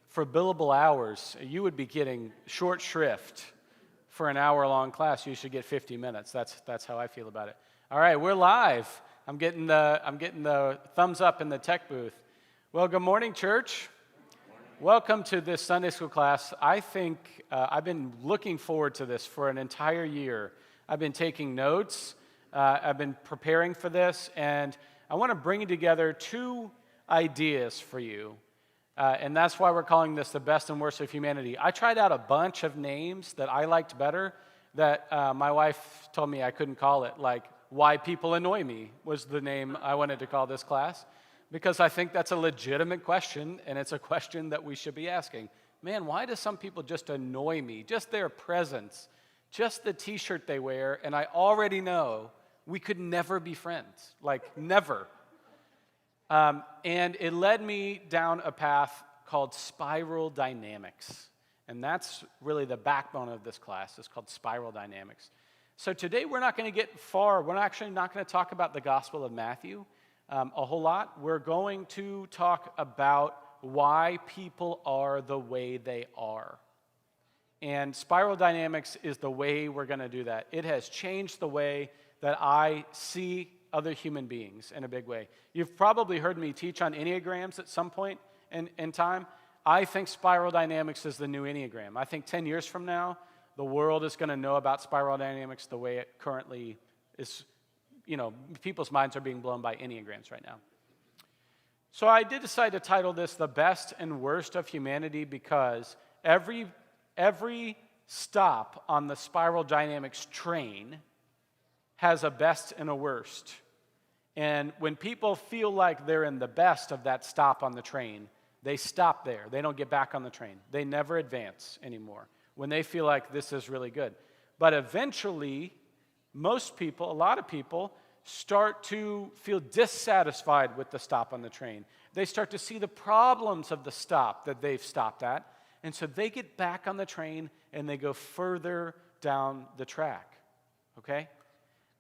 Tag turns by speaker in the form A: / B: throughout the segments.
A: For billable hours, you would be getting short shrift. For an hour-long class, you should get 50 minutes. That's how I feel about it. All right, we're live. I'm getting the thumbs up in the tech booth. Well, good morning, church. Welcome to this Sunday school class. I think I've been looking forward to this for an entire year. I've been taking notes. I've been preparing for this, and I want to bring together two ideas for you. And that's why we're calling this the best and worst of humanity. I tried out a bunch of names that I liked better that my wife told me I couldn't call it, like Why People Annoy Me was the name I wanted to call this class, because I think that's a legitimate question, and it's a question that we should be asking. Man, why do some people just annoy me? Just their presence, just the t-shirt they wear, and I already know we could never be friends, like never. And it led me down a path called spiral dynamics. And that's really the backbone of this class. It's called spiral dynamics. So today we're not going to get far. We're actually not going to talk about the Gospel of Matthew a whole lot. We're going to talk about why people are the way they are. And spiral dynamics is the way we're going to do that. It has changed the way that I see other human beings in a big way. You've probably heard me teach on Enneagrams at some point in time. I think spiral dynamics is the new Enneagram. I think 10 years from now, the world is going to know about spiral dynamics the way it currently is. People's minds are being blown by Enneagrams right now. So I did decide to title this The Best and Worst of Humanity because every stop on the spiral dynamics train has a best and a worst. And when people feel like they're in the best of that stop on the train, they stop there. They don't get back on the train. They never advance anymore when they feel like this is really good. But eventually, most people, a lot of people, start to feel dissatisfied with the stop on the train. They start to see the problems of the stop that they've stopped at, and so they get back on the train and they go further down the track, okay?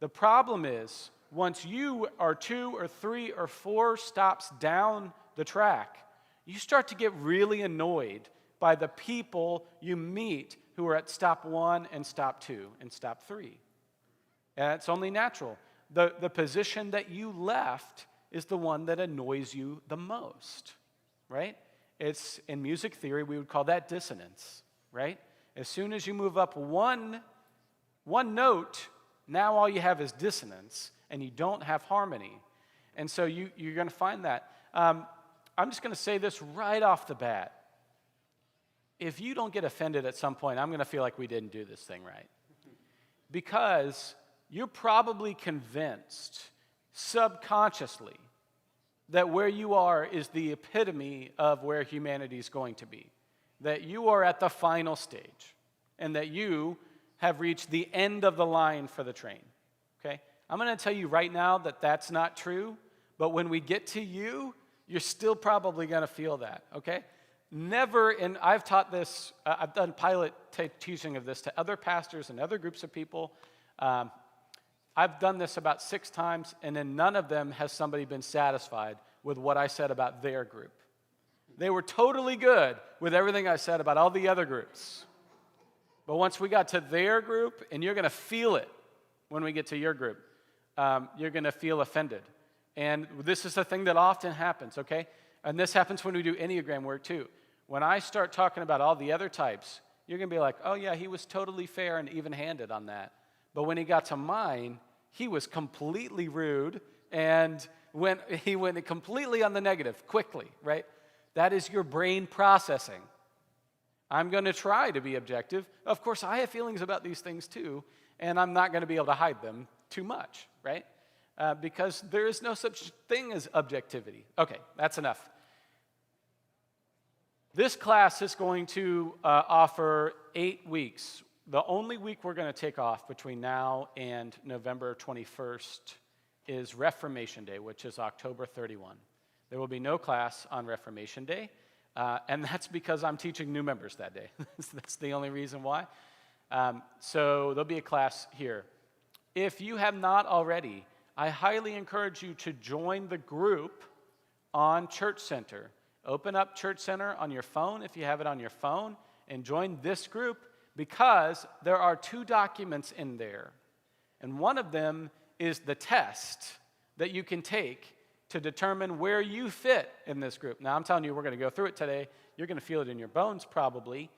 A: The problem is, once you are 2 or 3 or 4 stops down the track, you start to get really annoyed by the people you meet who are at stop 1 and stop 2 and stop 3. And it's only natural. The position that you left is the one that annoys you the most, right? It's, in music theory, we would call that dissonance, right? As soon as you move up one note, now all you have is dissonance, and you don't have harmony. And so you're going to find that. I'm just going to say this right off the bat. If you don't get offended at some point, I'm going to feel like we didn't do this thing right. Because you're probably convinced subconsciously that where you are is the epitome of where humanity is going to be. That you are at the final stage, and that you have reached the end of the line for the train, okay? I'm going to tell you right now that that's not true, but when we get to you, you're still probably going to feel that, okay? Never, and I've taught this, I've done pilot teaching of this to other pastors and other groups of people. I've done this about 6 times, and in none of them has somebody been satisfied with what I said about their group. They were totally good with everything I said about all the other groups. But once we got to their group, and you're going to feel it when we get to your group, you're going to feel offended. And this is the thing that often happens, okay? And this happens when we do Enneagram work too. When I start talking about all the other types, you're going to be like, oh yeah, he was totally fair and even-handed on that. But when he got to mine, he was completely rude and he went completely on the negative quickly, right? That is your brain processing. I'm going to try to be objective. Of course, I have feelings about these things too, and I'm not going to be able to hide them too much, right? Because there is no such thing as objectivity. Okay, that's enough. This class is going to offer 8 weeks. The only week we're going to take off between now and November 21st is Reformation Day, which is October 31. There will be no class on Reformation Day. And that's because I'm teaching new members that day. That's the only reason why. So there'll be a class here. If you have not already, I highly encourage you to join the group on Church Center Open up Church Center on your phone if you have it on your phone and join this group, because there are 2 documents in there. And one of them is the test that you can take to determine where you fit in this group. Now, I'm telling you, we're going to go through it today. You're going to feel it in your bones probably.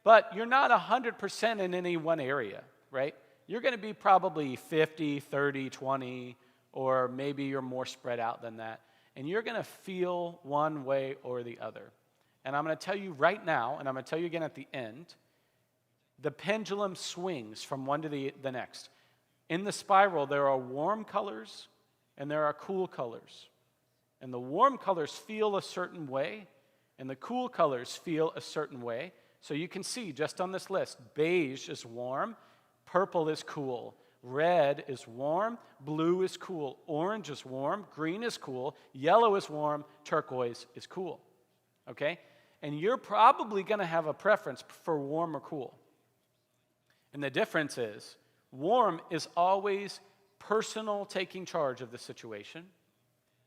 A: But you're not 100% in any one area, right? You're going to be probably 50, 30, 20, or maybe you're more spread out than that. And you're going to feel one way or the other. And I'm going to tell you right now, and I'm going to tell you again at the end, the pendulum swings from one to the next. In the spiral, there are warm colors and there are cool colors. And the warm colors feel a certain way, and the cool colors feel a certain way. So you can see just on this list, beige is warm, purple is cool, red is warm, blue is cool, orange is warm, green is cool, yellow is warm, turquoise is cool. Okay? And you're probably going to have a preference for warm or cool. And the difference is, warm is always personal taking charge of the situation,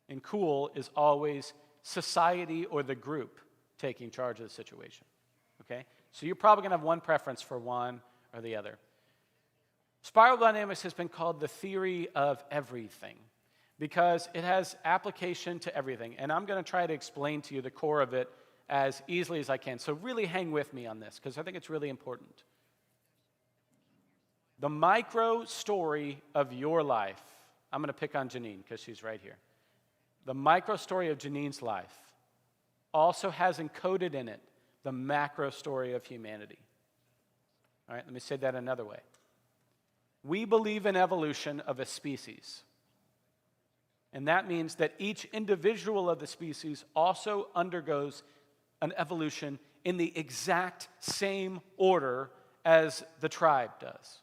A: and cool is always society or the group taking charge of the situation. Okay? So you're probably going to have one preference for one or the other. Spiral dynamics has been called the theory of everything because it has application to everything. And I'm going to try to explain to you the core of it as easily as I can. So really hang with me on this because I think it's really important. The micro story of your life, I'm going to pick on Janine because she's right here. The micro story of Janine's life also has encoded in it the macro story of humanity. All right, let me say that another way. We believe in evolution of a species. And that means that each individual of the species also undergoes an evolution in the exact same order as the tribe does.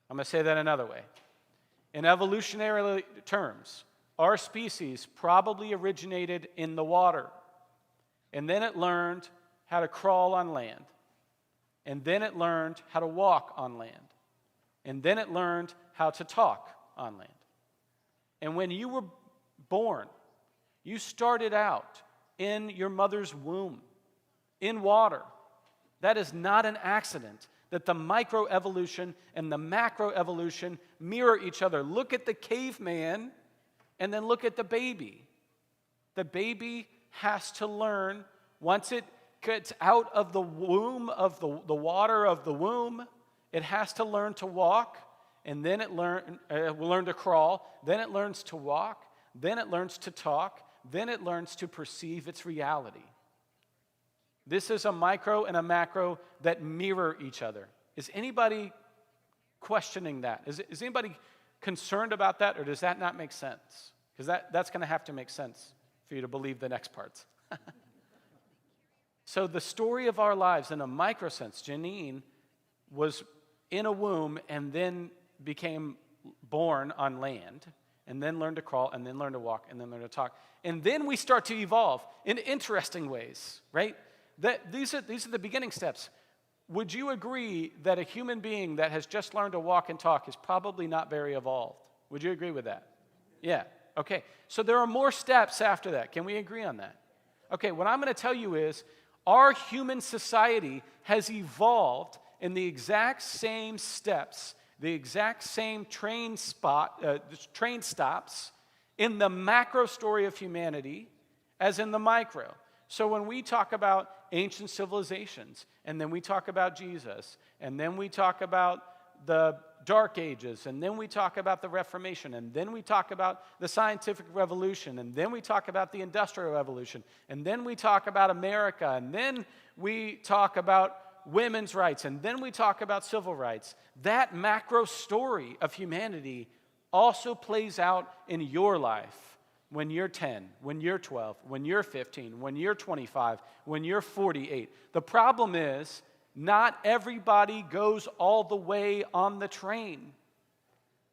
A: I'm going to say that another way. In evolutionary terms, our species probably originated in the water. And then it learned how to crawl on land. And then it learned how to walk on land. And then it learned how to talk on land. And when you were born, you started out in your mother's womb, in water. That is not an accident that the microevolution and the macroevolution mirror each other. Look at the caveman and then look at the baby. The baby has to learn, once it gets out of the womb of the water of the womb, it has to learn to walk, and then it will learn to crawl, then it learns to walk, then it learns to talk, then it learns to perceive its reality. This is a micro and a macro that mirror each other. Is anybody questioning that? Is anybody concerned about that, or does that not make sense? Because that's going to have to make sense for you to believe the next parts. So the story of our lives in a micro sense, Janine was in a womb and then became born on land, and then learned to crawl, and then learned to walk, and then learned to talk. And then we start to evolve in interesting ways, right? These are the beginning steps. Would you agree that a human being that has just learned to walk and talk is probably not very evolved? Would you agree with that? Yeah, okay. So there are more steps after that. Can we agree on that? Okay, what I'm going to tell you is our human society has evolved in the exact same steps, the exact same train stops in the macro story of humanity as in the micro. So when we talk about ancient civilizations, and then we talk about Jesus, and then we talk about the Dark Ages, and then we talk about the Reformation, and then we talk about the Scientific Revolution, and then we talk about the Industrial Revolution, and then we talk about America, and then we talk about women's rights, and then we talk about civil rights. That macro story of humanity also plays out in your life when you're 10, when you're 12, when you're 15, when you're 25, when you're 48. The problem is, not everybody goes all the way on the train.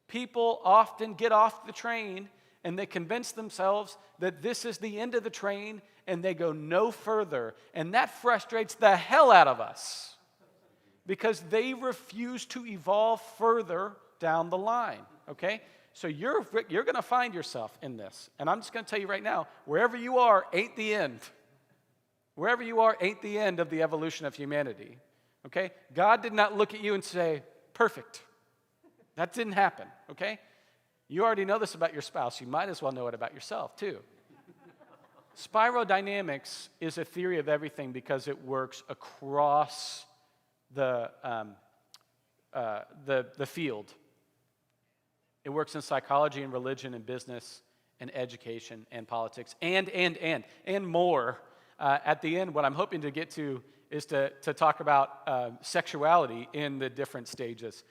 A: People often get off the train and they convince themselves that this is the end of the train and they go no further. And that frustrates the hell out of us because they refuse to evolve further down the line, okay? So you're going to find yourself in this. And I'm just going to tell you right now, wherever you are ain't the end, Wherever you are ain't the end of the evolution of humanity, okay? God did not look at you and say, perfect. That didn't happen, okay? You already know this about your spouse. You might as well know it about yourself, too. Spirodynamics is a theory of everything because it works across the field. It works in psychology and religion and business and education and politics and more. At the end, what I'm hoping to get to is to talk about sexuality in the different stages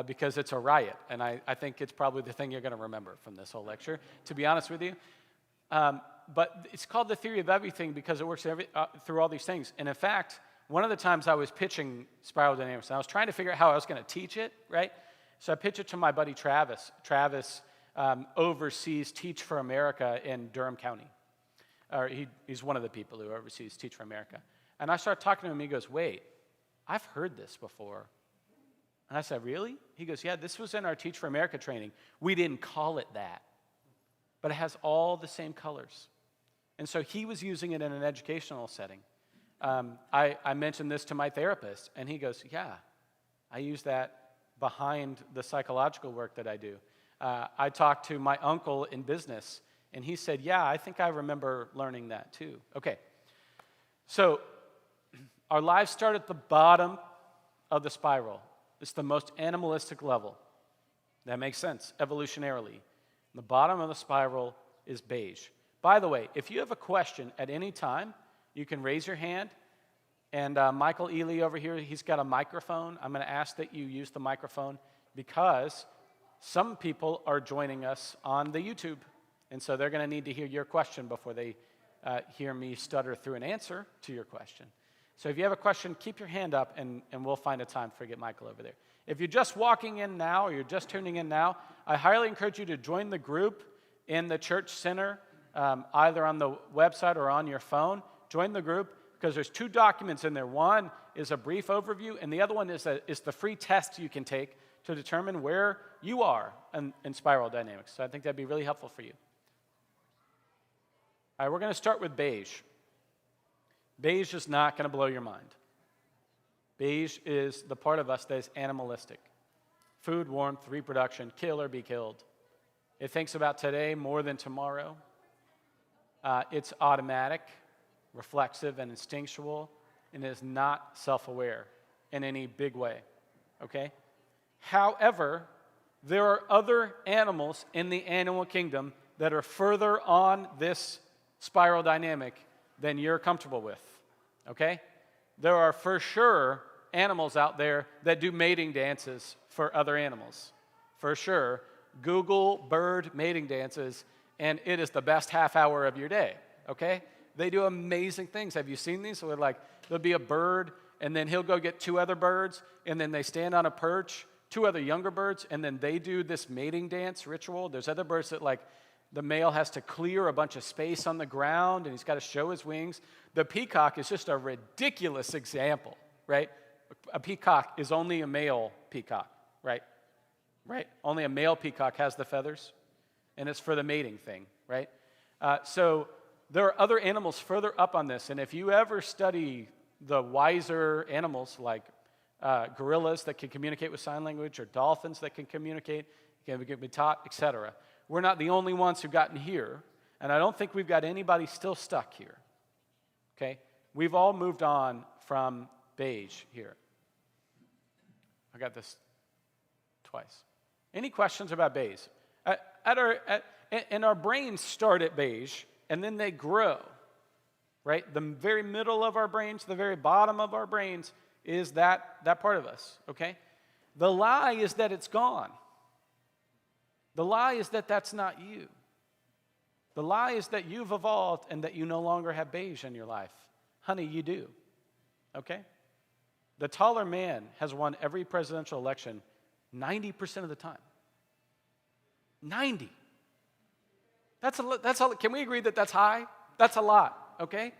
A: because it's a riot. And I think it's probably the thing you're going to remember from this whole lecture, to be honest with you. But it's called the theory of everything because it works through all these things. And in fact, one of the times I was pitching spiral dynamics, and I was trying to figure out how I was going to teach it, right? So I pitched it to my buddy Travis. Travis oversees Teach for America in Durham County. Or he's one of the people who oversees Teach for America. And I started talking to him, he goes, wait, I've heard this before. And I said, really? He goes, yeah, this was in our Teach for America training. We didn't call it that, but it has all the same colors. And so he was using it in an educational setting. I mentioned this to my therapist, and he goes, yeah, I use that behind the psychological work that I do. I talked to my uncle in business, and he said, yeah, I think I remember learning that too. Okay, so our lives start at the bottom of the spiral. It's the most animalistic level. That makes sense, evolutionarily. The bottom of the spiral is beige. By the way, if you have a question at any time, you can raise your hand, and Michael Ely over here, he's got a microphone. I'm going to ask that you use the microphone because some people are joining us on the YouTube, and so they're going to need to hear your question before they hear me stutter through an answer to your question. So if you have a question, keep your hand up, and we'll find a time for get Michael over there. If you're just walking in now or you're just tuning in now, I highly encourage you to join the group in the church center, either on the website or on your phone. Join the group because there's 2 documents in there. One is a brief overview, and the other one is the free test you can take to determine where you are in spiral dynamics. So I think that'd be really helpful for you. All right, we're going to start with beige. Beige is not going to blow your mind. Beige is the part of us that is animalistic. Food, warmth, reproduction, kill or be killed. It thinks about today more than tomorrow. It's automatic, reflexive, and instinctual, and is not self-aware in any big way, okay? However, there are other animals in the animal kingdom that are further on this spiral dynamic than you're comfortable with, okay? There are for sure animals out there that do mating dances for other animals. For sure. Google bird mating dances, and it is the best half hour of your day, okay? They do amazing things. Have you seen these? So there'll be a bird, and then he'll go get 2 other birds, and then they stand on a perch, 2 other younger birds, and then they do this mating dance ritual. There's other birds that the male has to clear a bunch of space on the ground, and he's got to show his wings. The peacock is just a ridiculous example, right? A peacock is only a male peacock, right? Right? Only a male peacock has the feathers, and it's for the mating thing, right? So there are other animals further up on this, and if you ever study the wiser animals like gorillas that can communicate with sign language or dolphins that can communicate, can be taught, etc., we're not the only ones who've gotten here, and I don't think we've got anybody still stuck here, okay? We've all moved on from beige here. I got this twice. Any questions about beige? And our brains start at beige, and then they grow, right? The very middle of our brains, the very bottom of our brains is that part of us, okay? The lie is that it's gone. The lie is that that's not you. The lie is that you've evolved and that you no longer have beige in your life. Honey, you do, okay? The taller man has won every presidential election 90% of the time. 90. That's a. Can we agree that that's high? That's a lot, okay?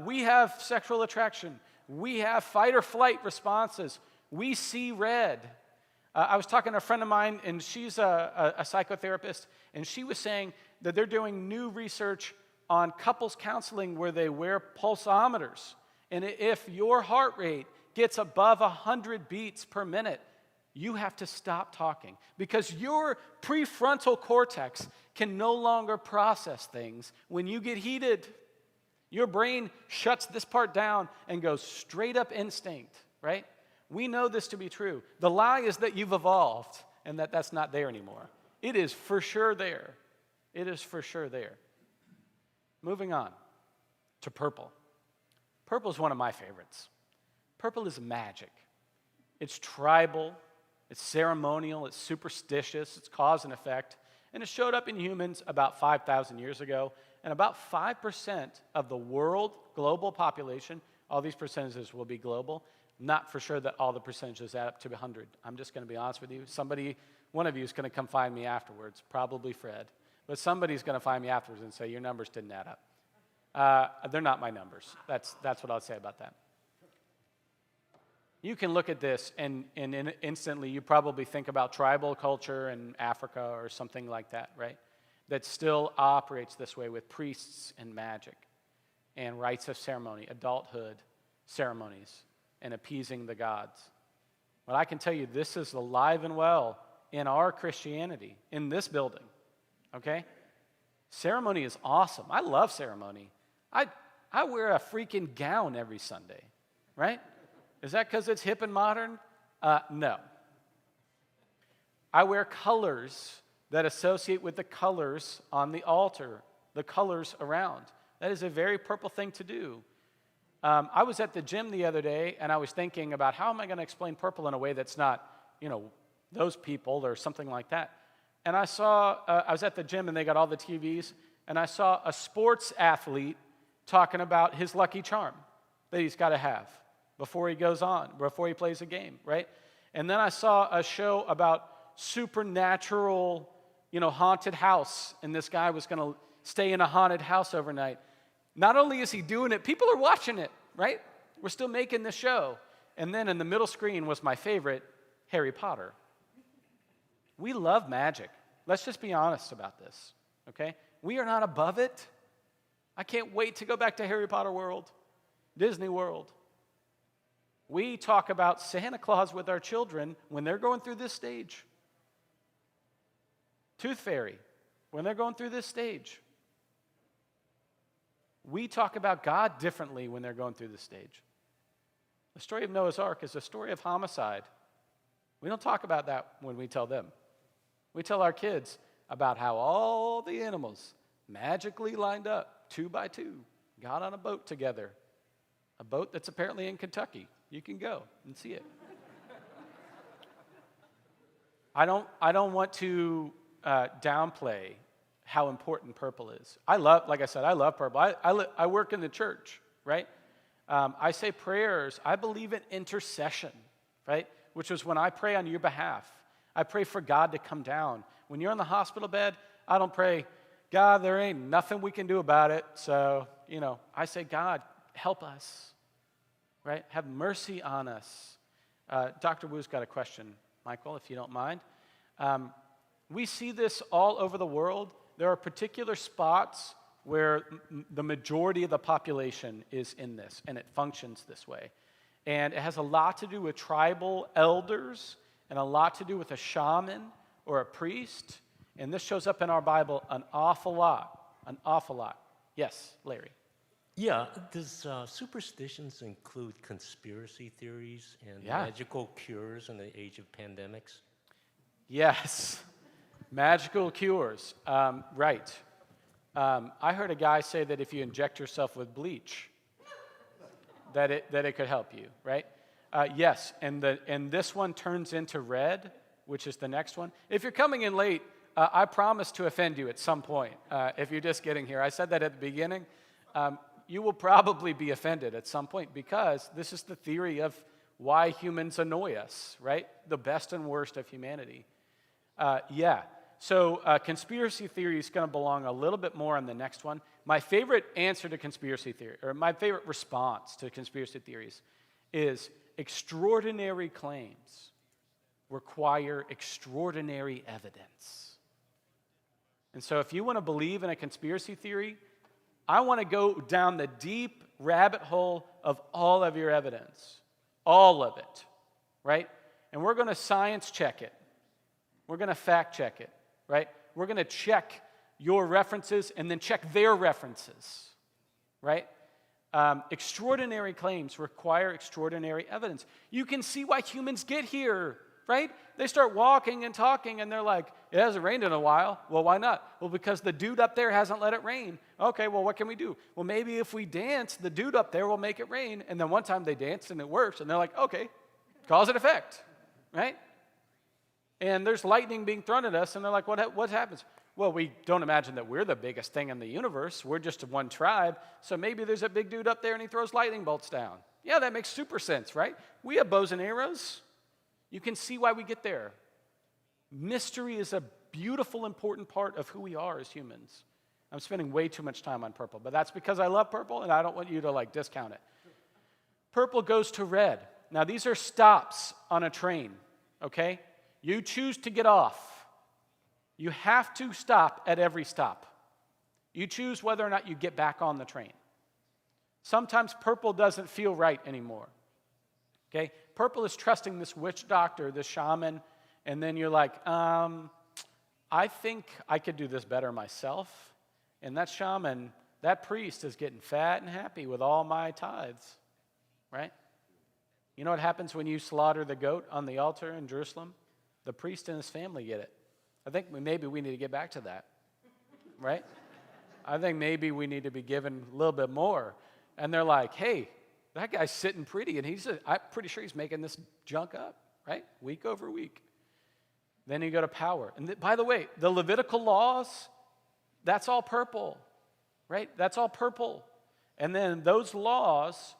A: We have sexual attraction. We have fight or flight responses. We see red. I was talking to a friend of mine, and she's a psychotherapist, and she was saying that they're doing new research on couples counseling where they wear pulsometers. And if your heart rate gets above 100 beats per minute, you have to stop talking because your prefrontal cortex can no longer process things when you get heated. Your brain shuts this part down and goes straight up instinct, right? We know this to be true. The lie is that you've evolved and that that's not there anymore. It is for sure there. It is for sure there. Moving on to purple. Purple is one of my favorites. Purple is magic. It's tribal, it's ceremonial, it's superstitious, it's cause and effect, and it showed up in humans about 5,000 years ago, and about 5% of the world global population, all these percentages will be global, not for sure that all the percentages add up to 100. I'm just going to be honest with you. One of you is going to come find me afterwards, probably Fred, but somebody's going to find me afterwards and say, your numbers didn't add up. They're not my numbers. That's what I'll say about that. You can look at this and instantly you probably think about tribal culture in Africa or something like that, right? That still operates this way with priests and magic and rites of ceremony, adulthood ceremonies, and appeasing the gods. But I can tell you this is alive and well in our Christianity, in this building, okay? Ceremony is awesome. I love ceremony. I wear a freaking gown every Sunday, right? Is that because it's hip and modern? No. I wear colors that associate with the colors on the altar, the colors around. That is a very purple thing to do. I was at the gym the other day, and I was thinking about how am I going to explain purple in a way that's not, those people or something like that. And I was at the gym, and they got all the TVs, and I saw a sports athlete talking about his lucky charm that he's got to have before he plays a game, right? And then I saw a show about supernatural, haunted house, and this guy was going to stay in a haunted house overnight. Not only is he doing it, people are watching it, right? We're still making the show. And then in the middle screen was my favorite, Harry Potter. We love magic. Let's just be honest about this, okay? We are not above it. I can't wait to go back to Harry Potter World, Disney World. We talk about Santa Claus with our children when they're going through this stage. Tooth Fairy, when they're going through this stage. We talk about God differently when they're going through this stage. The story of Noah's Ark is a story of homicide. We don't talk about that when we tell them. We tell our kids about how all the animals magically lined up, 2 by 2, got on a boat together. A boat that's apparently in Kentucky. You can go and see it. I don't want to downplay how important purple is. Like I said, I love purple. I work in the church, right? I say prayers. I believe in intercession, right? Which is when I pray on your behalf. I pray for God to come down. When you're in the hospital bed, I don't pray, God, there ain't nothing we can do about it. So, I say, God, help us, right? Have mercy on us. Dr. Wu's got a question, Michael, if you don't mind. We see this all over the world. There are particular spots where the majority of the population is in this, and it functions this way. And it has a lot to do with tribal elders and a lot to do with a shaman or a priest. And this shows up in our Bible an awful lot. Yes, Larry.
B: Yeah, does superstitions include conspiracy theories and magical cures in the age of pandemics?
A: Yes, magical cures, right. I heard a guy say that if you inject yourself with bleach, that it could help you, right? Yes, and this one turns into red, which is the next one. If you're coming in late, I promise to offend you at some point. If you're just getting here, I said that at the beginning. You will probably be offended at some point because this is the theory of why humans annoy us, right? The best and worst of humanity. So conspiracy theory is going to belong a little bit more on the next one. My favorite answer to conspiracy theory, or my favorite response to conspiracy theories is extraordinary claims require extraordinary evidence. And so if you want to believe in a conspiracy theory, I want to go down the deep rabbit hole of all of your evidence. All of it, right? And we're going to science check it. We're going to fact check it, right? We're going to check your references and then check their references, right? Extraordinary claims require extraordinary evidence. You can see why humans get here, right? They start walking and talking, and they're like, it hasn't rained in a while. Well, why not? Well, because the dude up there hasn't let it rain. Okay, well, what can we do? Well, maybe if we dance, the dude up there will make it rain. And then one time they danced, and it works, and they're like, okay, cause and effect, right? And there's lightning being thrown at us, and they're like, what happens? Well, we don't imagine that we're the biggest thing in the universe. We're just one tribe. So maybe there's a big dude up there, and he throws lightning bolts down. Yeah, that makes super sense, right? We have bows and arrows. You can see why we get there. Mystery is a beautiful, important part of who we are as humans. I'm spending way too much time on purple, but that's because I love purple, and I don't want you to discount it. Purple goes to red. Now, these are stops on a train, okay? You choose to get off. You have to stop at every stop. You choose whether or not you get back on the train. Sometimes purple doesn't feel right anymore. Okay? Purple is trusting this witch doctor, this shaman, and then you're like, I think I could do this better myself. And that shaman, that priest is getting fat and happy with all my tithes, right? You know what happens when you slaughter the goat on the altar in Jerusalem? The priest and his family get it. I think maybe we need to get back to that, right? I think maybe we need to be given a little bit more. And they're like, hey, that guy's sitting pretty, and I'm pretty sure he's making this junk up, right? Week over week. Then you go to power. And by the way, the Levitical laws, that's all purple, right? That's all purple. And then those laws,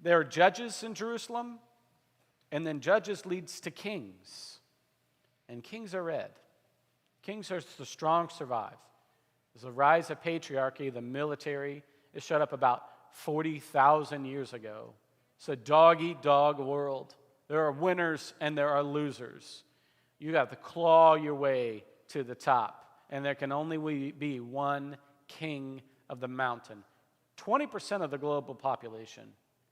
A: there are judges in Jerusalem, and then judges leads to kings. And kings are red. Kings are the strong survive. There's a rise of patriarchy, the military. It shut up about 40,000 years ago. It's a dog-eat-dog world. There are winners and there are losers. You have to claw your way to the top. And there can only be one king of the mountain. 20% of the global population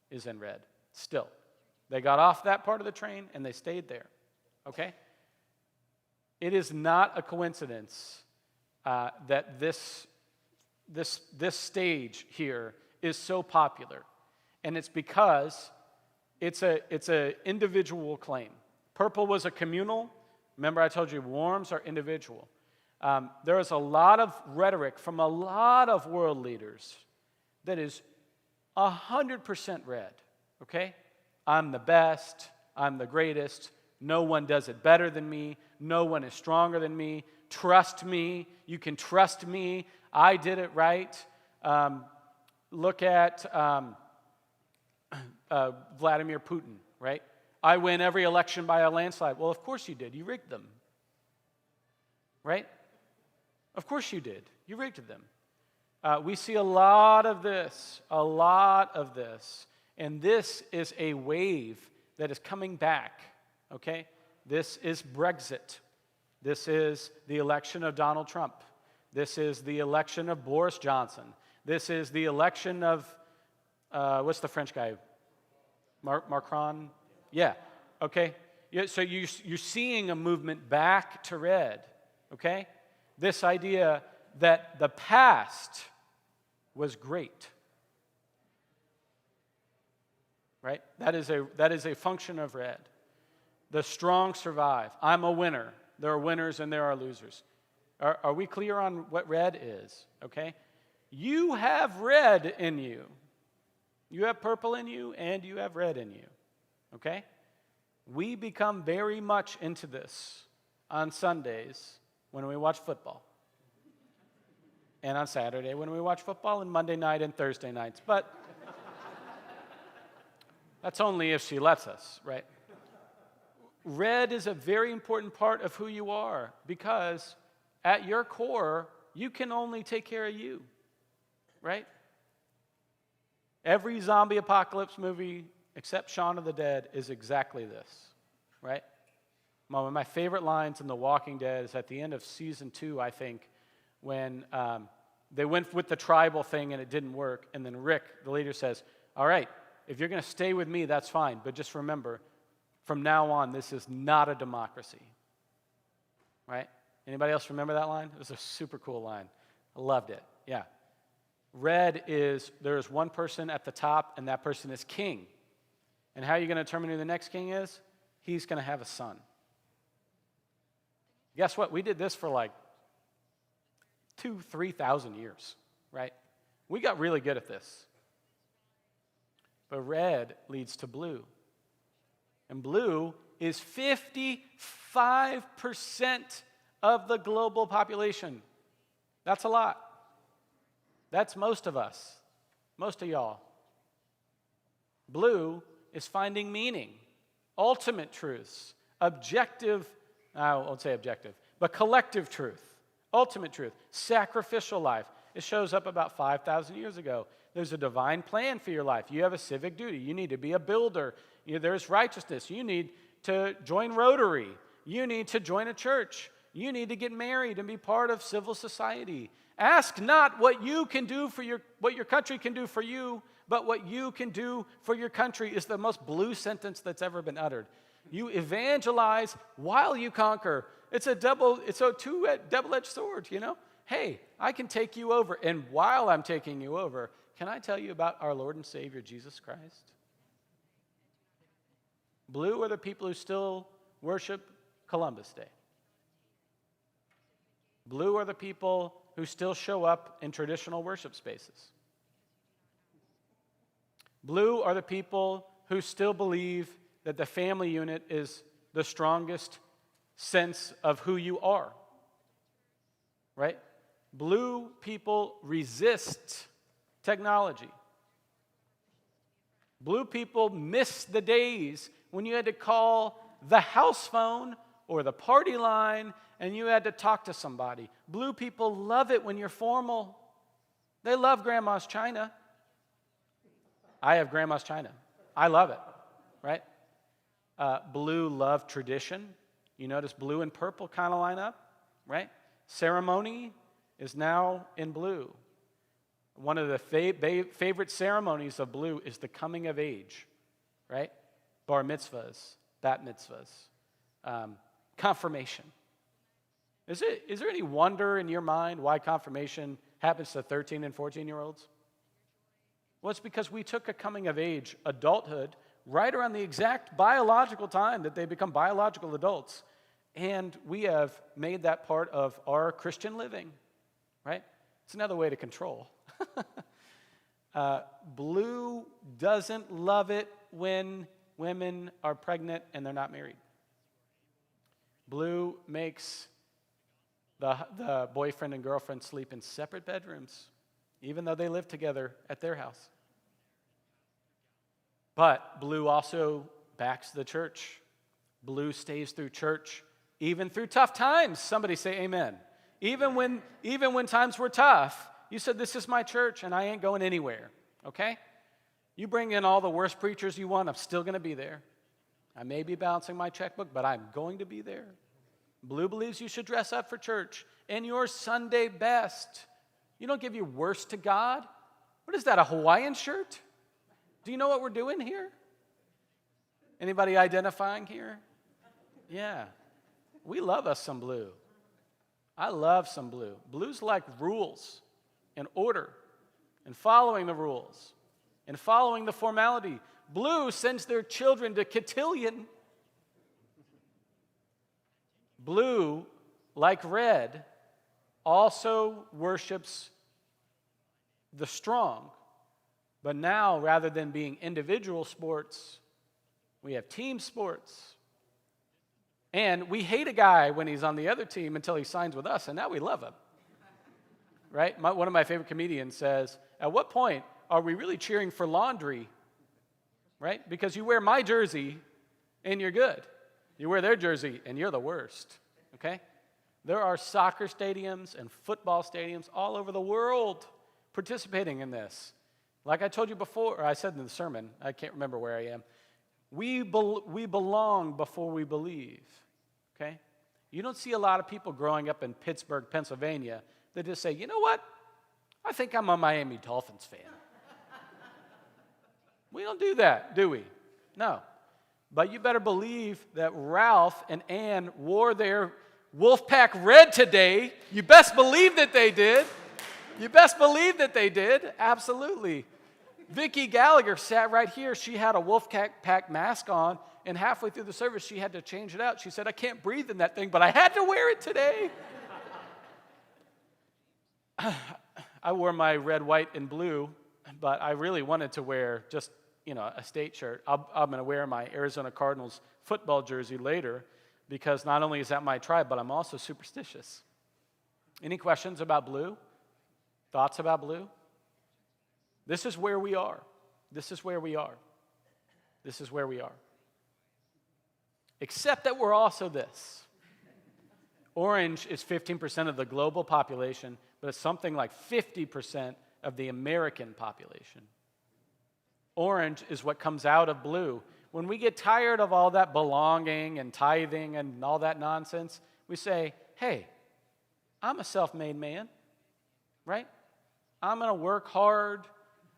A: is in red, still. They got off that part of the train and they stayed there, okay? It is not a coincidence that this stage here is so popular. And it's because it's a individual claim. Purple was a communal. Remember I told you warms are individual. There is a lot of rhetoric from a lot of world leaders that is 100% red, okay? I'm the best. I'm the greatest. No one does it better than me. No one is stronger than me. Trust me. You can trust me. I did it right. Look at Vladimir Putin, right? I win every election by a landslide. Well, of course you did. You rigged them, right? Of course you did. You rigged them. We see a lot of this, and this is a wave that is coming back, okay? This is Brexit. This is the election of Donald Trump. This is the election of Boris Johnson. This is the election of, what's the French guy? Macron? Yeah, okay? Yeah, so you're seeing a movement back to red, okay? This idea that the past was great, right? That is a function of red. The strong survive. I'm a winner. There are winners and there are losers. Are we clear on what red is? Okay? You have red in you. You have purple in you and you have red in you. Okay? We become very much into this on Sundays when we watch football. And on Saturday when we watch football, and Monday night and Thursday nights. But that's only if she lets us, right? Red is a very important part of who you are because at your core, you can only take care of you, right? Every zombie apocalypse movie except Shaun of the Dead is exactly this, right? One of my favorite lines in The Walking Dead is at the end of season 2, I think, when they went with the tribal thing and it didn't work. And then Rick, the leader, says, all right, if you're going to stay with me, that's fine. But just remember, from now on, this is not a democracy. Right? Anybody else remember that line? It was a super cool line. I loved it. Yeah. Red is, there's one person at the top, and that person is king. And how are you going to determine who the next king is? He's going to have a son. Guess what? We did this for like 3,000 years, right? We got really good at this. But red leads to blue. And blue is 55% of the global population. That's a lot. That's most of us, most of y'all. Blue is finding meaning, ultimate truths, objective, I won't say objective, but collective truth, ultimate truth, sacrificial life. It shows up about 5,000 years ago. There's a divine plan for your life. You have a civic duty. You need to be a builder. There's righteousness. You need to join Rotary. You need to join a church. You need to get married and be part of civil society. Ask not what you can do for what your country can do for you, but what you can do for your country is the most blue sentence that's ever been uttered. You evangelize while you conquer. It's a double-edged sword, you know? Hey, I can take you over, and while I'm taking you over, can I tell you about our Lord and Savior, Jesus Christ? Blue are the people who still worship Columbus Day. Blue are the people who still show up in traditional worship spaces. Blue are the people who still believe that the family unit is the strongest sense of who you are. Right? Blue people resist technology. Blue people miss the days when you had to call the house phone or the party line and you had to talk to somebody. Blue people love it when you're formal. They love grandma's china. I have grandma's china. I love it, right? Blue love tradition. You notice blue and purple kind of line up, right? Ceremony is now in blue. One of the favorite ceremonies of blue is the coming of age, right? Bar mitzvahs, bat mitzvahs, confirmation. Is there any wonder in your mind why confirmation happens to 13 and 14-year-olds? Well, it's because we took a coming of age, adulthood, right around the exact biological time that they become biological adults. And we have made that part of our Christian living, right? It's another way to control. Blue doesn't love it when women are pregnant and they're not married. Blue makes the boyfriend and girlfriend sleep in separate bedrooms, even though they live together at their house. But blue also backs the church. Blue stays through church, even through tough times. Somebody say amen. Even when times were tough, you said, this is my church and I ain't going anywhere, okay? You bring in all the worst preachers you want, I'm still going to be there. I may be balancing my checkbook, but I'm going to be there. Blue believes you should dress up for church in your Sunday best. You don't give your worst to God. What is that, a Hawaiian shirt? Do you know what we're doing here? Anybody identifying here? Yeah. We love us some blue. I love some blue. Blue's like rules and order and following the rules and following the formality. Blue sends their children to cotillion. Blue, like red, also worships the strong. But now, rather than being individual sports, we have team sports. And we hate a guy when he's on the other team until he signs with us, and now we love him. Right? One of my favorite comedians says, at what point are we really cheering for laundry? Right? Because you wear my jersey, and you're good. You wear their jersey, and you're the worst. Okay? There are soccer stadiums and football stadiums all over the world participating in this. Like I told you before, or I said in the sermon, I can't remember where I am. We belong before we believe, okay? You don't see a lot of people growing up in Pittsburgh, Pennsylvania that just say, you know what? I think I'm a Miami Dolphins fan. We don't do that, do we? No. But you better believe that Ralph and Ann wore their Wolfpack red today. You best believe that they did. You best believe that they did. Absolutely. Vicki Gallagher sat right here. She had a Wolfpack mask on, and halfway through the service, she had to change it out. She said, I can't breathe in that thing, but I had to wear it today. I wore my red, white, and blue, but I really wanted to wear just, a state shirt. I'm going to wear my Arizona Cardinals football jersey later because not only is that my tribe, but I'm also superstitious. Any questions about blue? Thoughts about blue? This is where we are. This is where we are. This is where we are. Except that we're also this. Orange is 15% of the global population, but it's something like 50% of the American population. Orange is what comes out of blue. When we get tired of all that belonging and tithing and all that nonsense, we say, hey, I'm a self-made man, right? I'm going to work hard.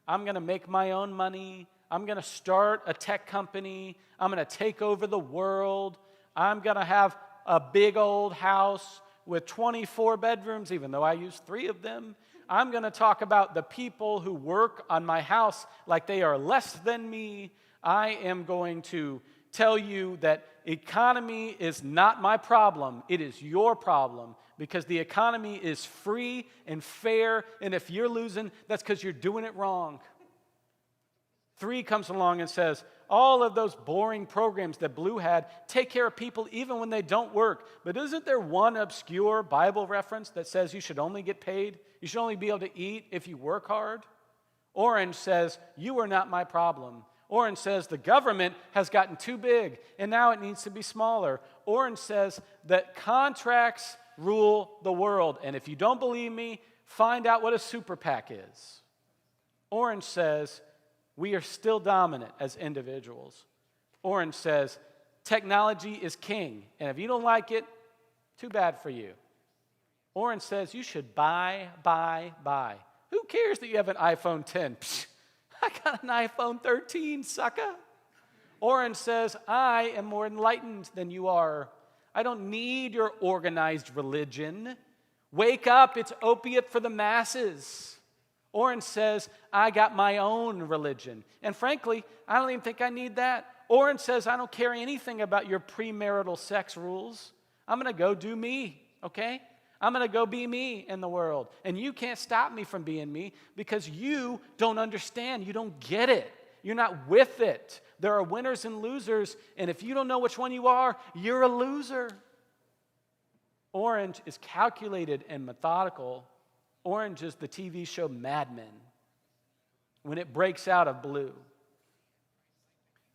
A: I'm going to make my own money. I'm going to start a tech company. I'm going to take over the world. I'm going to have a big old house with 24 bedrooms, even though I use 3 of them. I'm going to talk about the people who work on my house like they are less than me. I am going to tell you that economy is not my problem. It is your problem because the economy is free and fair, and if you're losing, that's because you're doing it wrong. 3 comes along and says, all of those boring programs that Blue had take care of people even when they don't work. But isn't there one obscure Bible reference that says you should only get paid? You should only be able to eat if you work hard? Orange says, you are not my problem. Orange says the government has gotten too big and now it needs to be smaller. Orange says that contracts rule the world. And if you don't believe me, find out what a super PAC is. Orange says we are still dominant as individuals. Orange says technology is king. And if you don't like it, too bad for you. Orange says you should buy. Who cares that you have an iPhone 10? Psh, I got an iPhone 13, sucker. Orange says, I am more enlightened than you are. I don't need your organized religion. Wake up, it's opiate for the masses. Orange says, I got my own religion. And frankly, I don't even think I need that. Orange says, I don't care anything about your premarital sex rules. I'm going to go do me, okay? I'm going to go be me in the world. And you can't stop me from being me because you don't understand. You don't get it. You're not with it. There are winners and losers, and if you don't know which one you are, you're a loser. Orange is calculated and methodical. Orange is the TV show Mad Men when it breaks out of blue.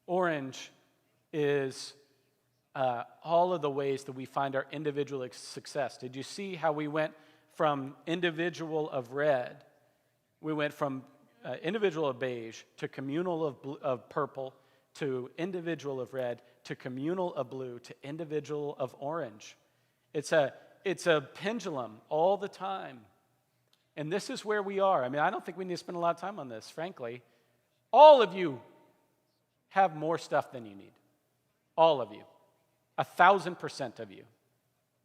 A: Orange is all of the ways that we find our individual success. Did you see how we went from individual of red, we went from individual of beige to communal of purple to individual of red to communal of blue to individual of orange. It's a pendulum all the time. And this is where we are. I mean, I don't think we need to spend a lot of time on this, frankly. All of you have more stuff than you need. All of you. 1,000% of you.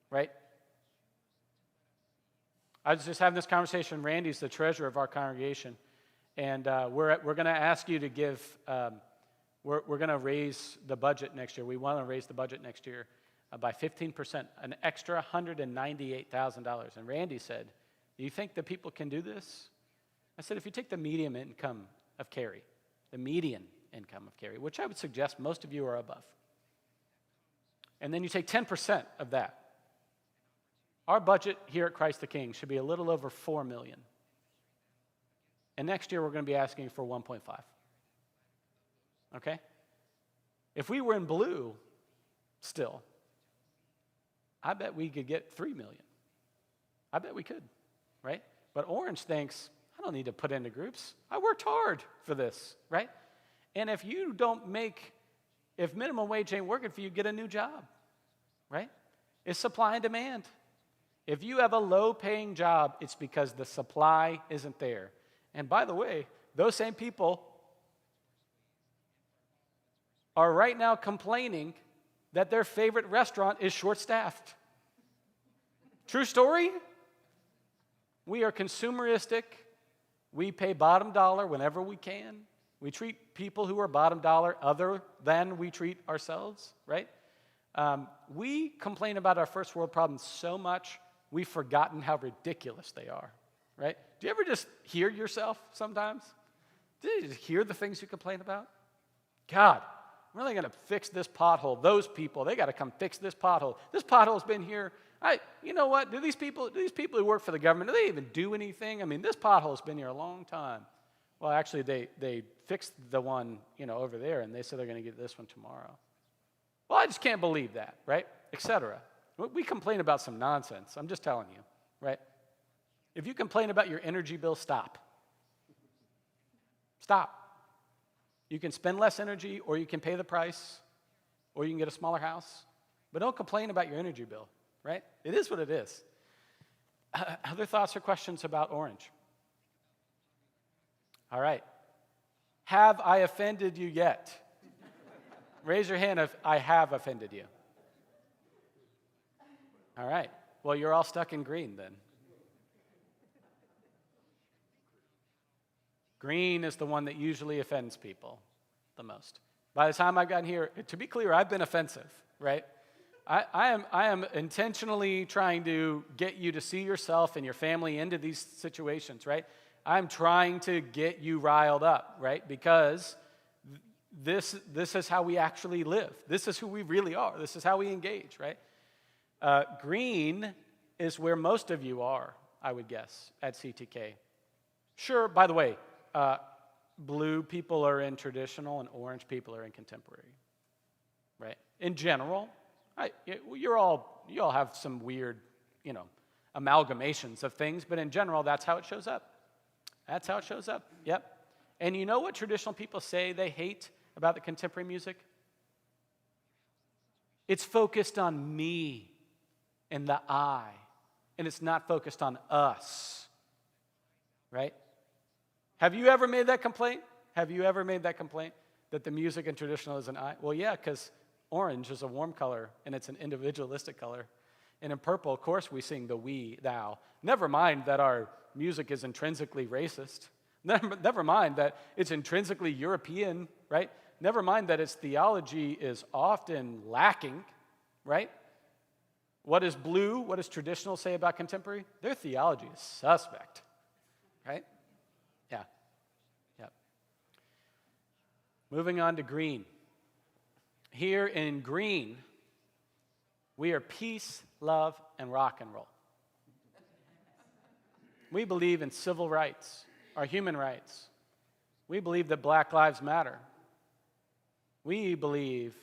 A: Right? I was just having this conversation. Randy's the treasurer of our congregation. And we're going to ask you to give, we're going to raise the budget next year. We want to raise the budget next year by 15%, an extra $198,000. And Randy said, do you think that people can do this? I said, if you take the median income of Cary, the median income of Cary, which I would suggest most of you are above, and then you take 10% of that, our budget here at Christ the King should be a little over $4 million. And next year we're going to be asking for 1.5. Okay? If we were in blue still, I bet we could get 3 million. I bet we could, right? But orange thinks, I don't need to put into groups. I worked hard for this, right? And if you don't make, if minimum wage ain't working for you, get a new job, right? It's supply and demand. If you have a low-paying job, it's because the supply isn't there. And by the way, those same people are right now complaining that their favorite restaurant is short-staffed. True story? We are consumeristic. We pay bottom dollar whenever we can. We treat people who are bottom dollar other than we treat ourselves, right? We complain about our first world problems so much, we've forgotten how ridiculous they are, right? Do you ever just hear yourself sometimes? Do you just hear the things you complain about? God, I'm really going to fix this pothole. Those people, they got to come fix this pothole. This pothole's been here. You know what? Do these people who work for the government, do they even do anything? I mean, this pothole's been here a long time. Well, actually, they fixed the one, over there, and they said they're going to get this one tomorrow. Well, I just can't believe that, right? Etc. We complain about some nonsense. I'm just telling you, right? If you complain about your energy bill, stop. Stop. You can spend less energy, or you can pay the price, or you can get a smaller house. But don't complain about your energy bill, right? It is what it is. Other thoughts or questions about orange? All right. Have I offended you yet? Raise your hand if I have offended you. All right. Well, you're all stuck in green then. Green is the one that usually offends people the most. By the time I've gotten here, to be clear, I've been offensive, right? I am intentionally trying to get you to see yourself and your family into these situations, right? I'm trying to get you riled up, right? Because this is how we actually live. This is who we really are. This is how we engage, right? Green is where most of you are, I would guess, at CTK. Sure, by the way, blue people are in traditional and orange people are in contemporary, right? In general, you all have some weird, amalgamations of things, but in general, that's how it shows up. That's how it shows up, yep. And you know what traditional people say they hate about the contemporary music? It's focused on me and the I, and it's not focused on us, right? Have you ever made that complaint? Have you ever made that complaint that the music in traditional is an I? Well, yeah, because orange is a warm color, and it's an individualistic color. And in purple, of course, we sing the we, thou. Never mind that our music is intrinsically racist. Never mind that it's intrinsically European, right? Never mind that its theology is often lacking, right? What does blue, what does traditional say about contemporary? Their theology is suspect, right? Yeah. Moving on to green. Here in green, we are peace, love, and rock and roll. We believe in civil rights, our human rights. We believe that Black Lives Matter. We believe,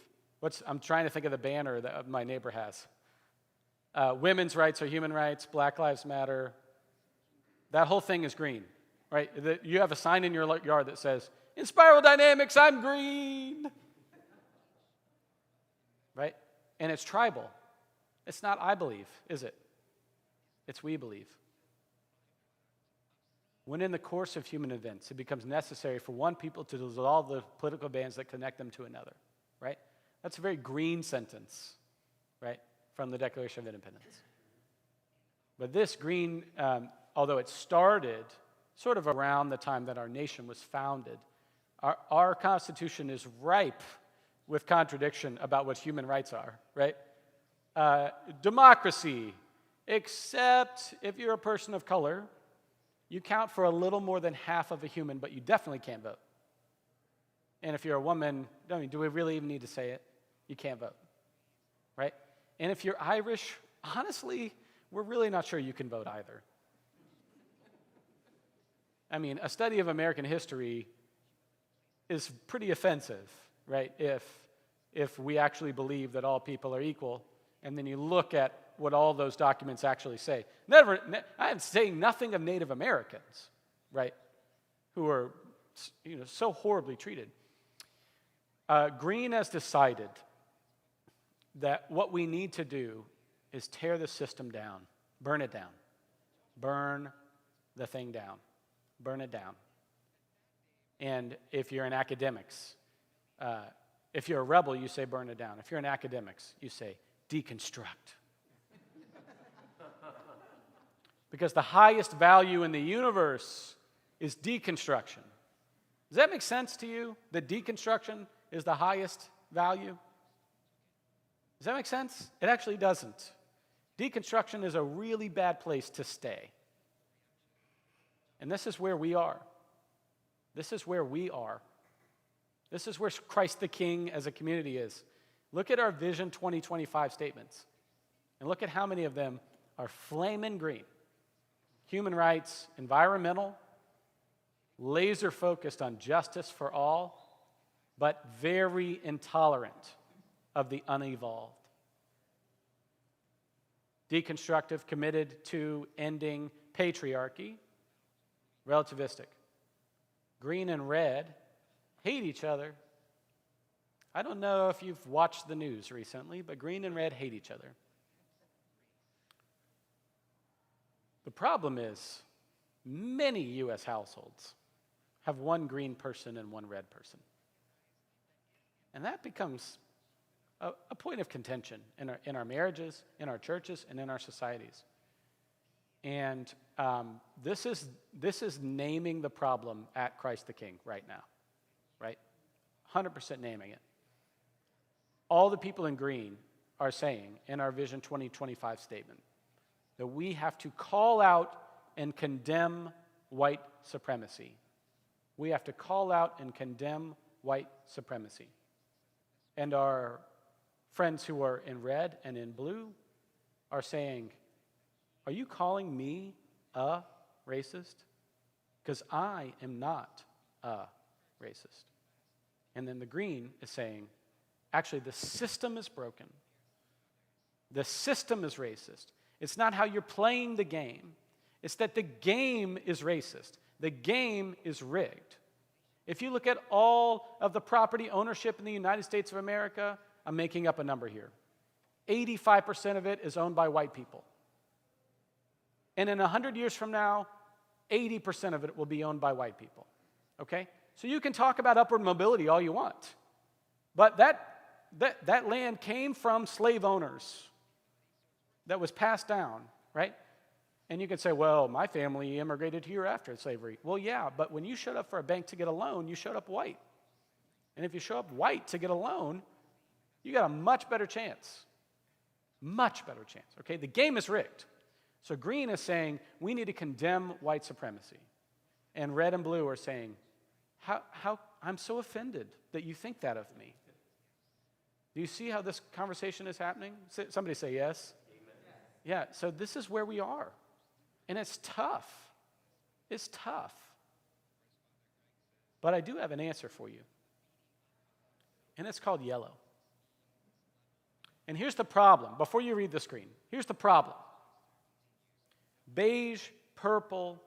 A: I'm trying to think of the banner that my neighbor has. Women's rights are human rights, Black Lives Matter. That whole thing is green, right? You have a sign in your yard that says, in spiral dynamics, I'm green. Right? And it's tribal. It's not I believe, is it? It's we believe. When in the course of human events, it becomes necessary for one people to dissolve the political bands that connect them to another, right? That's a very green sentence, right, from the Declaration of Independence. But this green, although it started sort of around the time that our nation was founded, our Constitution is ripe with contradiction about what human rights are, right? Democracy, except if you're a person of color, you count for a little more than half of a human, but you definitely can't vote. And if you're a woman, do we really even need to say it? You can't vote, right? And if you're Irish, honestly, we're really not sure you can vote either. I mean, a study of American history is pretty offensive, right? If we actually believe that all people are equal, and then you look at what all those documents actually say. I am saying nothing of Native Americans, right, who are so horribly treated. Green has decided that what we need to do is tear the system down burn it down. Burn the thing down. Burn it down. And if you're in academics, if you're a rebel, you say burn it down. If you're in academics, you say deconstruct. Because the highest value in the universe is deconstruction. Does that make sense to you? That deconstruction is the highest value? Does that make sense? It actually doesn't. Deconstruction is a really bad place to stay. And this is where we are. This is where we are. This is where Christ the King as a community is. Look at our Vision 2025 statements. And look at how many of them are flaming green. Human rights, environmental, laser focused on justice for all, but very intolerant of the unevolved. Deconstructive, committed to ending patriarchy, relativistic. Green and red hate each other. I don't know if you've watched the news recently, but green and red hate each other. The problem is, many U.S. households have one green person and one red person. And that becomes a point of contention in our marriages, in our churches, and in our societies. And this is naming the problem at Christ the King right now, right? 100% naming it. All the people in green are saying in our Vision 2025 statement that we have to call out and condemn white supremacy. We have to call out and condemn white supremacy. And our friends who are in red and in blue are saying, are you calling me a racist? Because I am not a racist. And then the green is saying, actually, the system is broken. The system is racist. It's not how you're playing the game. It's that the game is racist. The game is rigged. If you look at all of the property ownership in the United States of America, I'm making up a number here. 85% of it is owned by white people. And in 100 years from now, 80% of it will be owned by white people. Okay? So you can talk about upward mobility all you want. But that land came from slave owners that was passed down, right? And you could say, well, my family immigrated here after slavery. Well, yeah, but when you showed up for a bank to get a loan, you showed up white. And if you show up white to get a loan, you got a much better chance. Much better chance, okay? The game is rigged. So green is saying, we need to condemn white supremacy. And red and blue are saying, how I'm so offended that you think that of me. Do you see how this conversation is happening? Somebody say yes. Amen. Yeah, so this is where we are. And it's tough. It's tough. But I do have an answer for you. And it's called yellow. And here's the problem. Before you read the screen, here's the problem. Beige, purple,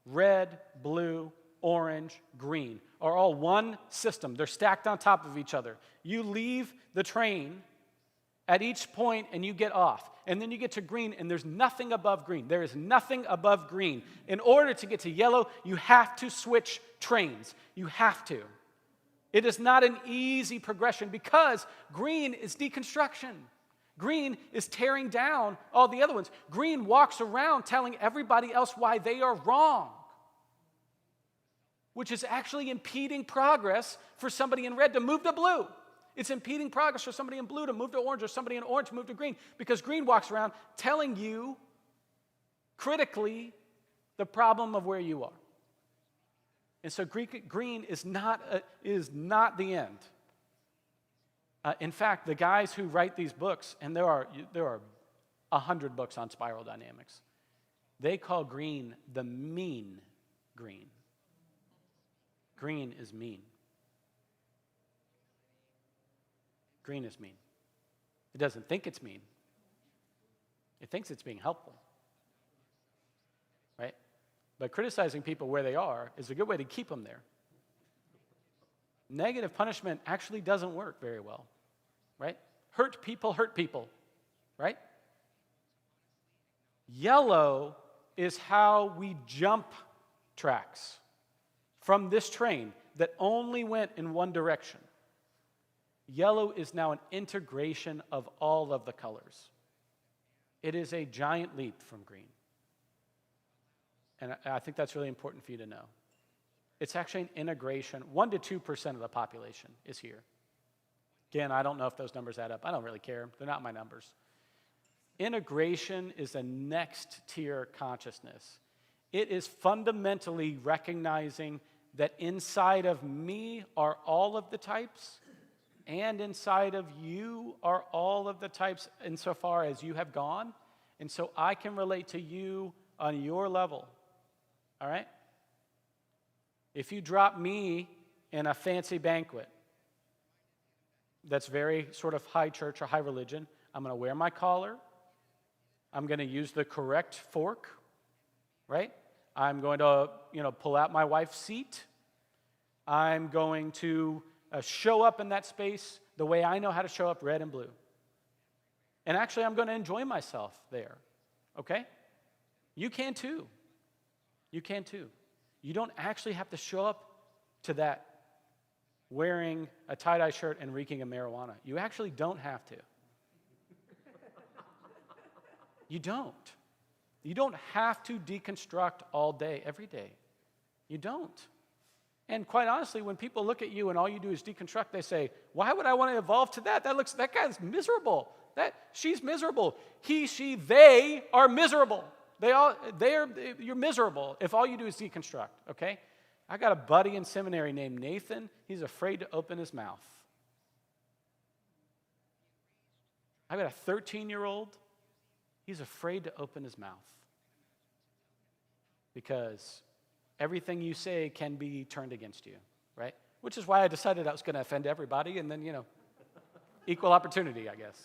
A: red, blue, orange, green are all one system. They're stacked on top of each other. You leave the train at each point and you get off. And then you get to green and there's nothing above green. There is nothing above green. In order to get to yellow, you have to switch trains. You have to. It is not an easy progression because green is deconstruction. Green is tearing down all the other ones. Green walks around telling everybody else why they are wrong, which is actually impeding progress for somebody in red to move to blue. It's impeding progress for somebody in blue to move to orange or somebody in orange to move to green because green walks around telling you critically the problem of where you are. And so green is not the end. In fact, the guys who write these books, and there are 100 books on spiral dynamics, they call green the mean green. Green is mean. Green is mean. It doesn't think it's mean. It thinks it's being helpful. Right? But criticizing people where they are is a good way to keep them there. Negative punishment actually doesn't work very well. Right? Hurt people, right? Yellow is how we jump tracks from this train that only went in one direction. Yellow is now an integration of all of the colors. It is a giant leap from green. And I think that's really important for you to know. It's actually an integration. 1% to 2% of the population is here. Again, I don't know if those numbers add up. I don't really care. They're not my numbers. Integration is the next tier consciousness. It is fundamentally recognizing that inside of me are all of the types, and inside of you are all of the types insofar as you have gone. And so I can relate to you on your level. All right? If you drop me in a fancy banquet that's very sort of high church or high religion, I'm going to wear my collar. I'm going to use the correct fork, right? I'm going to, pull out my wife's seat. I'm going to show up in that space the way I know how to show up, red and blue. And actually, I'm going to enjoy myself there, okay? You can too. You can too. You don't actually have to show up to that wearing a tie-dye shirt and reeking of marijuana. You actually don't have to. You don't. You don't have to deconstruct all day, every day. You don't. And quite honestly, when people look at you and all you do is deconstruct, they say, why would I want to evolve to that? That guy's miserable. She's miserable. He, she, they are miserable. You're miserable if all you do is deconstruct, okay? I got a buddy in seminary named Nathan. He's afraid to open his mouth. I got a 13-year-old. He's afraid to open his mouth because everything you say can be turned against you, right? Which is why I decided I was going to offend everybody and then, equal opportunity, I guess.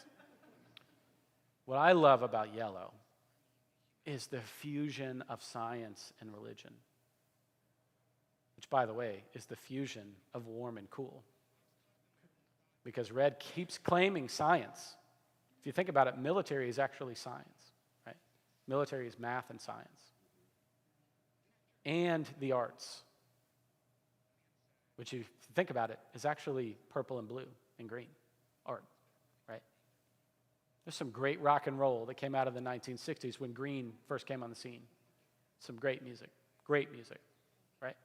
A: What I love about yellow is the fusion of science and religion, which, by the way, is the fusion of warm and cool. Because red keeps claiming science. If you think about it, military is actually science, right? Military is math and science. And the arts, which if you think about it, is actually purple and blue and green art, right? There's some great rock and roll that came out of the 1960s when green first came on the scene. Some great music, right?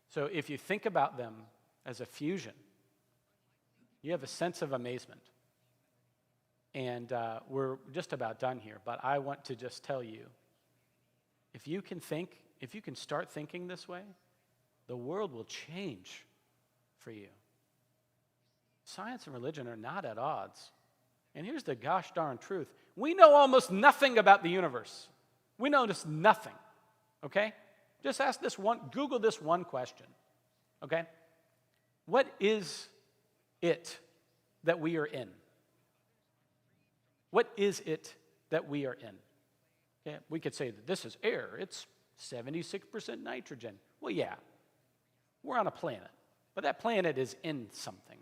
A: So if you think about them as a fusion, you have a sense of amazement. And we're just about done here, but I want to just tell you, if you can start thinking this way, the world will change for you. Science and religion are not at odds. And here's the gosh darn truth. We know almost nothing about the universe. We know just nothing, okay? Just Google this one question, okay? What is it that we are in? What is it that we are in? Okay? We could say that this is air. It's 76% nitrogen. Well, yeah, we're on a planet, but that planet is in something.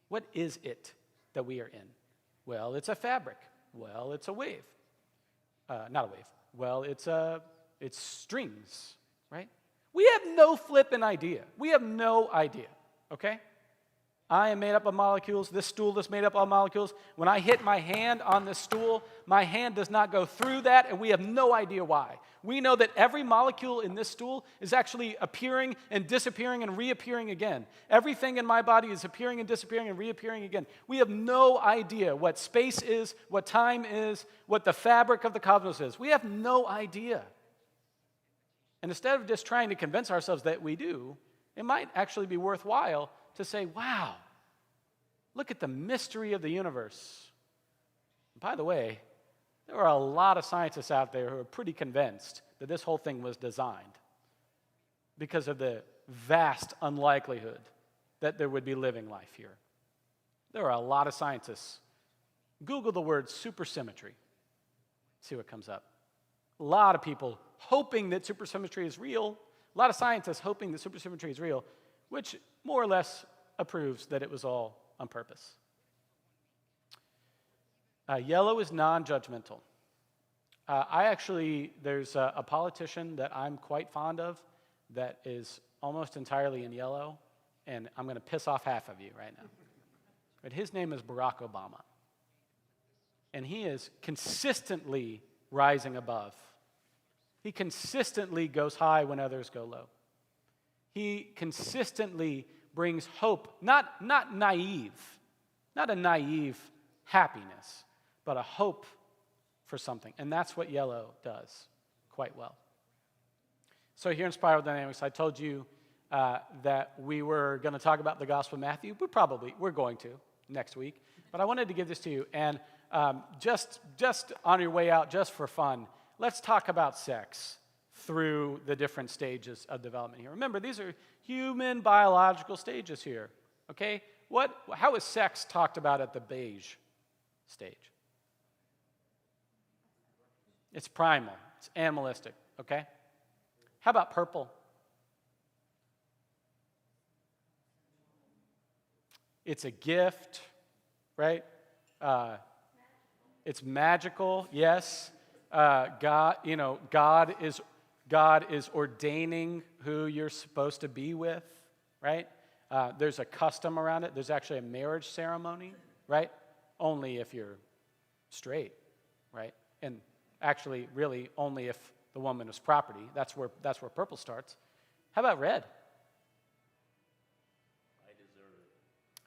A: What is it that we are in? Well, it's a fabric. Well, it's a wave. Not a wave. Well, it's strings, right? We have no flipping idea. We have no idea, okay? I am made up of molecules. This stool is made up of molecules. When I hit my hand on this stool, my hand does not go through that, and we have no idea why. We know that every molecule in this stool is actually appearing and disappearing and reappearing again. Everything in my body is appearing and disappearing and reappearing again. We have no idea what space is, what time is, what the fabric of the cosmos is. We have no idea. And instead of just trying to convince ourselves that we do, it might actually be worthwhile to say, wow, look at the mystery of the universe. By the way, there are a lot of scientists out there who are pretty convinced that this whole thing was designed because of the vast unlikelihood that there would be living life here. There are a lot of scientists. Google the word supersymmetry. See what comes up. A lot of people hoping that supersymmetry is real. A lot of scientists hoping that supersymmetry is real, which more or less approves that it was all on purpose. Yellow is non-judgmental. There's a politician that I'm quite fond of that is almost entirely in yellow, and I'm going to piss off half of you right now. But his name is Barack Obama. And he is consistently rising above. He consistently goes high when others go low. He consistently brings hope, not naive, not a naive happiness, but a hope for something. And that's what yellow does quite well. So here in Spiral Dynamics, I told you that we were going to talk about the Gospel of Matthew. We're going to next week. But I wanted to give this to you. And just on your way out, just for fun, let's talk about sex through the different stages of development here. Remember, these are human biological stages here, okay? How is sex talked about at the Beige stage? It's primal, it's animalistic, okay? How about purple? It's a gift, right? It's magical, yes. God is ordaining who you're supposed to be with, right? There's a custom around it. There's actually a marriage ceremony, right? Only if you're straight, right? And actually, really, only if the woman is property. That's where purple starts. How about red?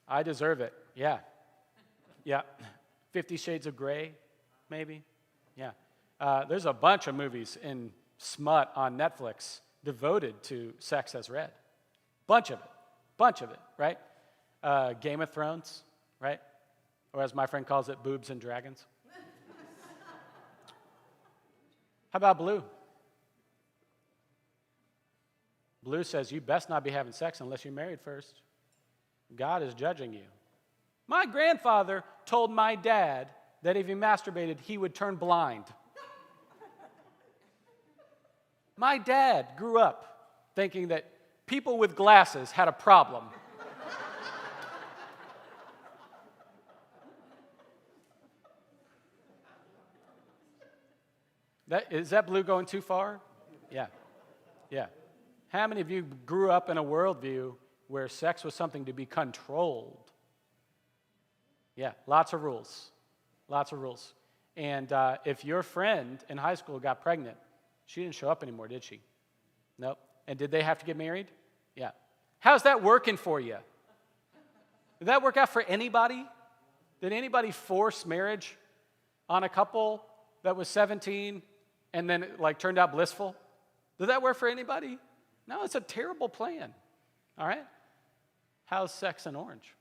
A: I deserve it. Yeah. Yeah. 50 Shades of Grey, maybe. Yeah. There's a bunch of movies in smut on Netflix devoted to sex as red. Bunch of it, right? Game of Thrones, right? Or as my friend calls it, boobs and dragons. How about blue? Blue says you best not be having sex unless you're married first. God is judging you. My grandfather told my dad that if he masturbated, he would turn blind. My dad grew up thinking that people with glasses had a problem. Is that blue going too far? Yeah. Yeah. How many of you grew up in a worldview where sex was something to be controlled? Yeah, lots of rules. Lots of rules. And if your friend in high school got pregnant, she didn't show up anymore, did she? Nope. And did they have to get married? Yeah. How's that working for you? Did that work out for anybody? Did anybody force marriage on a couple that was 17 and then it turned out blissful? Did that work for anybody? No, it's a terrible plan. All right? How's sex in orange?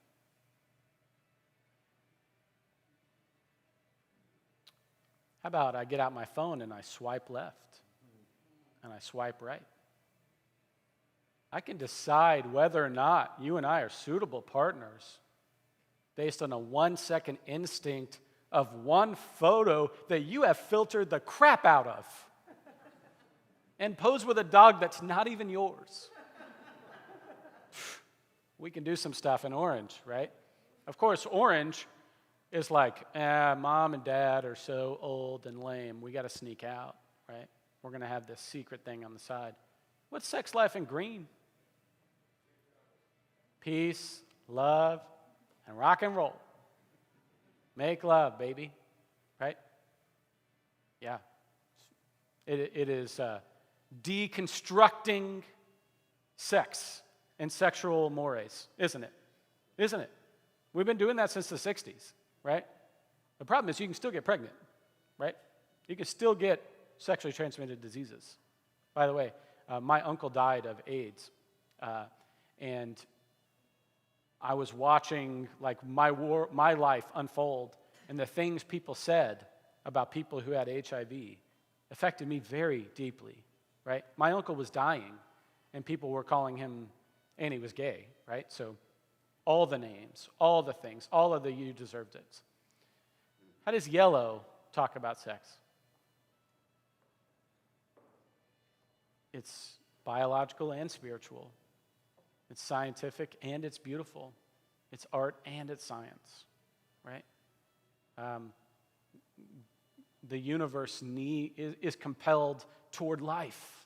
A: How about I get out my phone and I swipe left and I swipe right? I can decide whether or not you and I are suitable partners based on a 1-second instinct of one photo that you have filtered the crap out of and posed with a dog that's not even yours. We can do some stuff in orange, right? Of course, orange is mom and dad are so old and lame, we got to sneak out, right? We're going to have this secret thing on the side. What's sex life in green? Peace, love, and rock and roll. Make love, baby, right? Yeah. It is deconstructing sex and sexual mores, isn't it? Isn't it? We've been doing that since the 60s, right? The problem is you can still get pregnant, right? You can still get sexually transmitted diseases. By the way, my uncle died of AIDS, and I was watching my life unfold, and the things people said about people who had HIV affected me very deeply, right? My uncle was dying, and people were calling him, and he was gay, right? So all the names, all the things, all of the you deserved it. How does yellow talk about sex? It's biological and spiritual. It's scientific and it's beautiful. It's art and it's science, right? the universe is compelled toward life.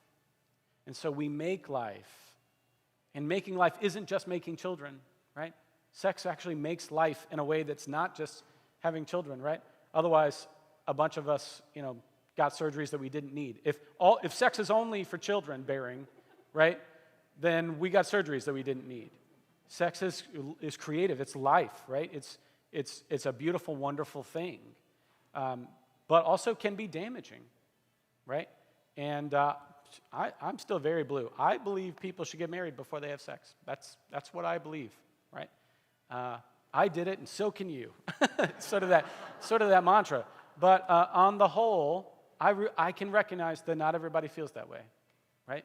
A: And so we make life. And making life isn't just making children, right? Sex actually makes life in a way that's not just having children, right? Otherwise, a bunch of us, got surgeries that we didn't need. If sex is only for children bearing, right, then we got surgeries that we didn't need. Sex is creative. It's life, right? It's a beautiful, wonderful thing, but also can be damaging, right? And I'm still very blue. I believe people should get married before they have sex. That's what I believe, right? I did it, and so can you. sort of that mantra. But on the whole, I can recognize that not everybody feels that way, right?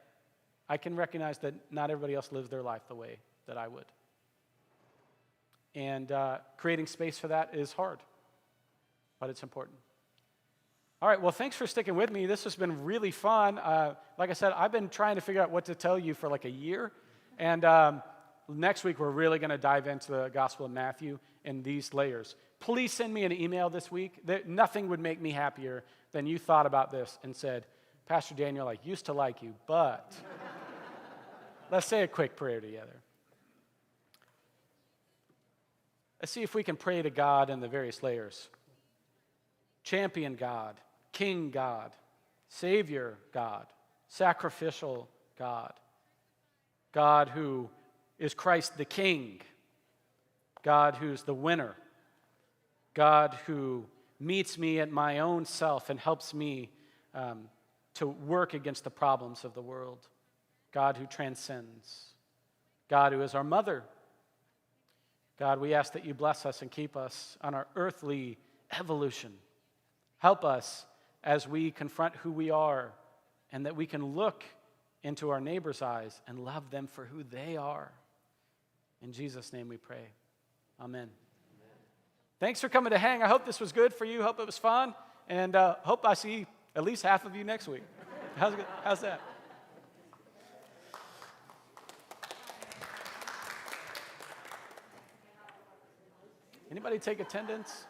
A: I can recognize that not everybody else lives their life the way that I would. And creating space for that is hard, but it's important. All right, well, thanks for sticking with me. This has been really fun. Like I said, I've been trying to figure out what to tell you for like a year. And next week, we're really going to dive into the Gospel of Matthew in these layers. Please send me an email this week. Nothing would make me happier than you thought about this and said, Pastor Daniel, I used to like you, but let's say a quick prayer together. Let's see if we can pray to God in the various layers. Champion God, King God, Savior God, Sacrificial God, God who is Christ the King, God who's the winner, God who meets me at my own self and helps me to work against the problems of the world, God who transcends, God who is our mother. God, we ask that you bless us and keep us on our earthly evolution. Help us as we confront who we are and that we can look into our neighbor's eyes and love them for who they are. In Jesus' name we pray. Amen. Thanks for coming to hang. I hope this was good for you. Hope it was fun. And hope I see at least half of you next week. How's that? Anybody take attendance?